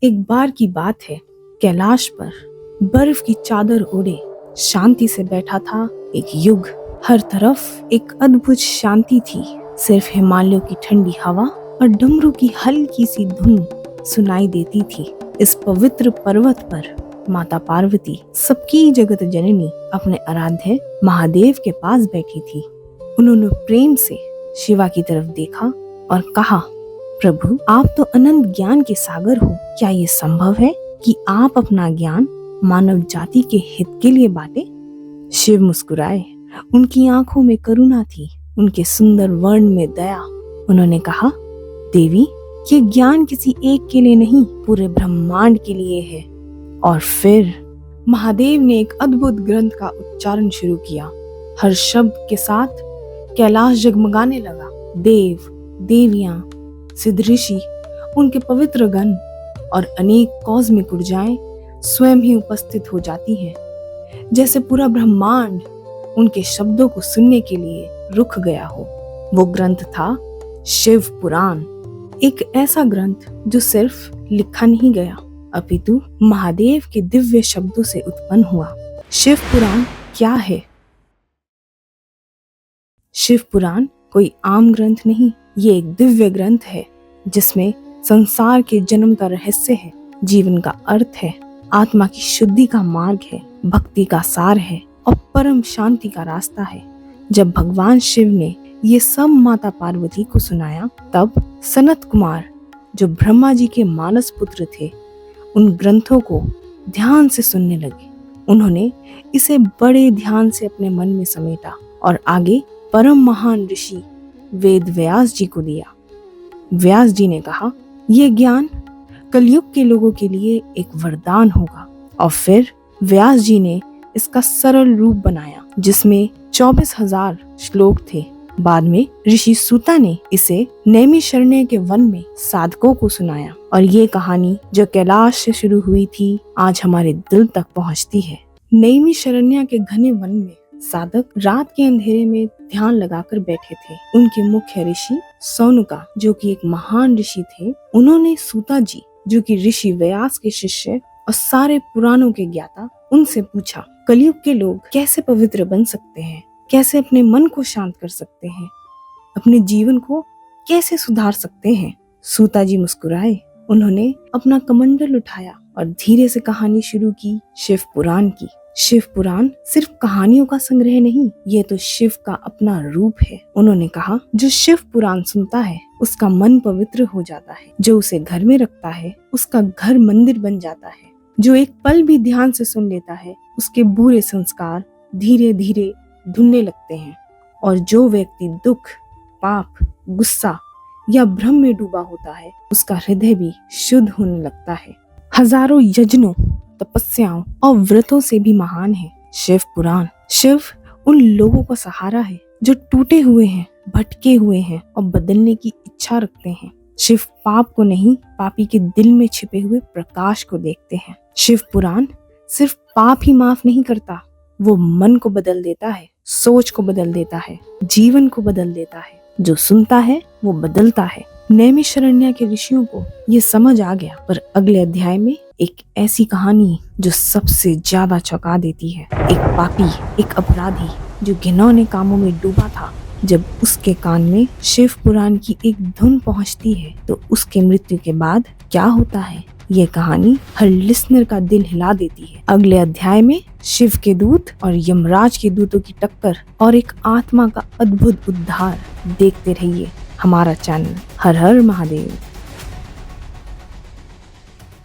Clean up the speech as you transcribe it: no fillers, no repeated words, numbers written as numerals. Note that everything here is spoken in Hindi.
एक बार की बात है, कैलाश पर बर्फ की चादर ओढ़े शांति से बैठा था एक युग। हर तरफ एक अद्भुत शांति थी। सिर्फ हिमालयों की ठंडी हवा और डमरू की हल्की सी धुन सुनाई देती थी। इस पवित्र पर्वत पर माता पार्वती, सबकी जगत जननी, अपने आराध्य महादेव के पास बैठी थी। उन्होंने प्रेम से शिवा की तरफ देखा और कहा, प्रभु, आप तो अनंत ज्ञान के सागर हो। क्या ये संभव है कि आप अपना ज्ञान मानव जाति के हित के लिए बांटे? शिव मुस्कुराए। उनकी आंखों में करुणा थी, उनके सुंदर वर्ण में दया। उन्होंने कहा, देवी, ये ज्ञान किसी एक के लिए नहीं, पूरे ब्रह्मांड के लिए है। और फिर महादेव ने एक अद्भुत ग्रंथ का उच्चारण शुरू किया। हर शब्द के साथ कैलाश जगमगाने लगा। देव, देवियां, सिद्ध ऋषि, उनके पवित्र गण और अनेक कॉस्मिक ऊर्जाएं स्वयं ही उपस्थित हो जाती हैं, जैसे पूरा ब्रह्मांड उनके शब्दों को सुनने के लिए रुक गया हो। वो ग्रंथ था शिव पुराण, एक ऐसा ग्रंथ जो सिर्फ लिखा नहीं गया, अपितु महादेव के दिव्य शब्दों से उत्पन्न हुआ। शिव पुराण क्या है? शिव पुराण कोई आम ग्रंथ नहीं, ये एक दिव्य ग्रंथ है जिसमें संसार के जन्म का रहस्य है, जीवन का अर्थ है, आत्मा की शुद्धि का मार्ग है, भक्ति का सार है और परम शांति का रास्ता है। जब भगवान शिव ने ये सब माता पार्वती को सुनाया, तब सनत कुमार, जो ब्रह्मा जी के मानस पुत्र थे, उन ग्रंथों को ध्यान से सुनने लगे। उन्होंने इसे बड़े ध्यान से अपने मन में समेटा और आगे परम महान ऋषि वेद व्यास जी को दिया। व्यास जी ने कहा, यह ज्ञान कलयुग के लोगों के लिए एक वरदान होगा। और फिर व्यास जी ने इसका सरल रूप बनाया, जिसमें 24,000 श्लोक थे। बाद में ऋषि सूता ने इसे नैमिषारण्य के वन में साधकों को सुनाया और ये कहानी जो कैलाश से शुरू हुई थी, आज हमारे दिल तक पहुंचती है। नैमिषारण्य के घने वन में साधक रात के अंधेरे में ध्यान लगाकर बैठे थे। उनके मुख्य ऋषि सौनका, जो कि एक महान ऋषि थे, उन्होंने सूता जी, जो कि ऋषि व्यास के शिष्य और सारे पुराणों के ज्ञाता, उनसे पूछा, कलयुग के लोग कैसे पवित्र बन सकते हैं? कैसे अपने मन को शांत कर सकते हैं? अपने जीवन को कैसे सुधार सकते हैं? सूता जी मुस्कुराए। उन्होंने अपना कमंडल उठाया और धीरे से कहानी शुरू की, शिव पुराण की। शिव पुराण सिर्फ कहानियों का संग्रह नहीं, ये तो शिव का अपना रूप है। उन्होंने कहा, जो शिव पुराण सुनता है उसका मन पवित्र हो जाता है, जो उसे घर में रखता है उसका घर मंदिर बन जाता है, जो एक पल भी ध्यान से सुन लेता है उसके बुरे संस्कार धीरे धीरे धुलने लगते हैं, और जो व्यक्ति दुख, पाप, गुस्सा या भ्रम में डूबा होता है उसका हृदय भी शुद्ध होने लगता है। हजारों यज्ञों, तपस्याओं और व्रतों से भी महान है शिव पुराण। शिव उन लोगों का सहारा है जो टूटे हुए हैं, भटके हुए हैं और बदलने की इच्छा रखते हैं। शिव पाप को नहीं, पापी के दिल में छिपे हुए प्रकाश को देखते हैं। शिव पुराण सिर्फ पाप ही माफ नहीं करता, वो मन को बदल देता है, सोच को बदल देता है, जीवन को बदल देता है। जो सुनता है वो बदलता है। नैमिषारण्य के ऋषियों को ये समझ आ गया, पर अगले अध्याय में एक ऐसी कहानी जो सबसे ज्यादा चौंका देती है। एक पापी, एक अपराधी जो घिनौने कामों में डूबा था, जब उसके कान में शिव पुराण की एक धुन पहुंचती है तो उसके मृत्यु के बाद क्या होता है, ये कहानी हर लिसनर का दिल हिला देती है। अगले अध्याय में शिव के दूत और यमराज के दूतों की टक्कर और एक आत्मा का अद्भुत उद्धार। देखते रहिए हमारा चैनल। हर हर महादेव।